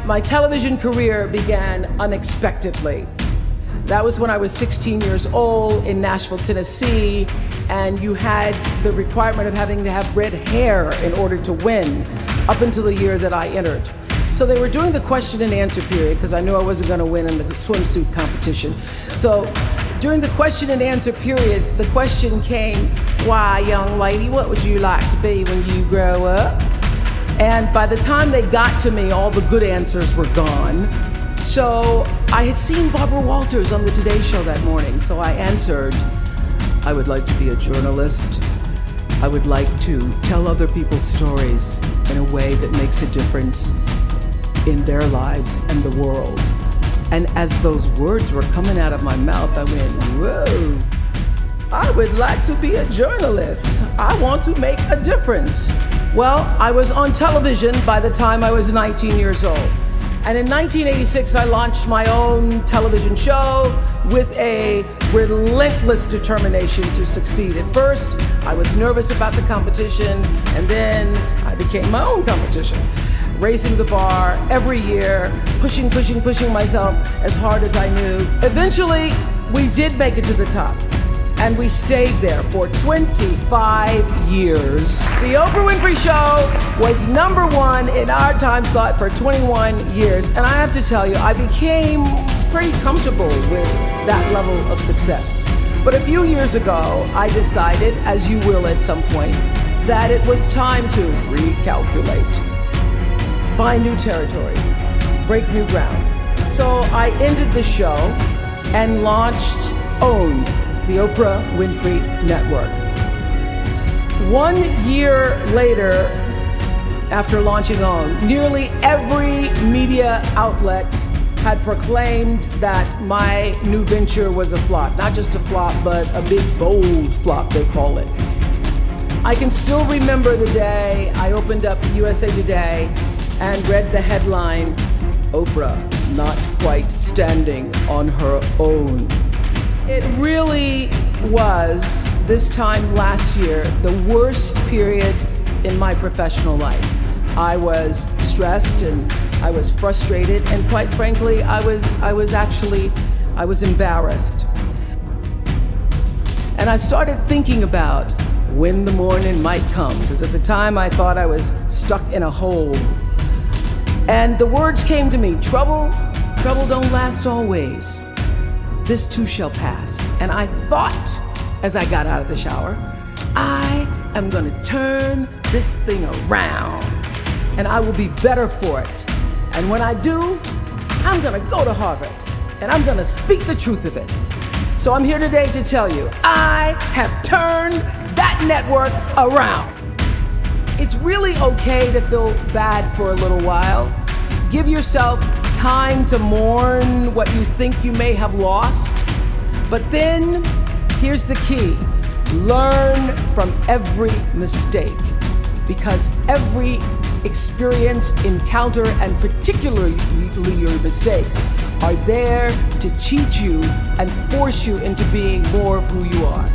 My television career began unexpectedly. That was when I was 16 years old in Nashville, Tennessee, and you had the requirement of having to have red hair in order to win up until the year that I entered. So they were doing the question and answer period because I knew I wasn't going to win in the swimsuit competition. So during the question and answer period, the question came, "Why, young lady, what would you like to be when you grow up?" And by the time they got to me, all the good answers were gone. So I had seen Barbara Walters on the Today Show that morning, so I answered, "I would like to be a journalist. I would like to tell other people's stories in a way that makes a difference in their lives and the world." And as those words were coming out of my mouth, I went, "Whoa, I would like to be a journalist. I want to make a difference." Well, I was on television by the time I was 19 years old. And in 1986, I launched my own television show with a relentless determination to succeed. At first, I was nervous about the competition, and then I became my own competition, raising the bar every year, pushing myself as hard as I knew. Eventually, we did make it to the top, and we stayed there for 25 years. The Oprah Winfrey Show was #1 in our time slot for 21 years, and I have to tell you, I became pretty comfortable with that level of success. But a few years ago, I decided, as you will at some point, that it was time to recalculate, find new territory, break new ground. So I ended the show and launched OWN, the Oprah Winfrey Network. 1 year later, after launching OWN, nearly every media outlet had proclaimed that my new venture was a flop. Not just a flop, but a big, bold flop, they call it. I can still remember the day I opened up USA Today and read the headline, "Oprah not quite standing on her own." It really was, this time last year, the worst period in my professional life. I was stressed and I was frustrated, and quite frankly, I was embarrassed. And I started thinking about when the morning might come, because at the time I thought I was stuck in a hole. And the words came to me, trouble don't last always. This too shall pass. And I thought, as I got out of the shower, I am gonna turn this thing around and I will be better for it. And when I do, I'm gonna go to Harvard and I'm gonna speak the truth of it. So I'm here today to tell you, I have turned that network around. It's really okay to feel bad for a little while. Give yourself time to mourn what you think you may have lost. But then, here's the key. Learn from every mistake, because every experience, encounter, and particularly your mistakes are there to teach you and force you into being more of who you are.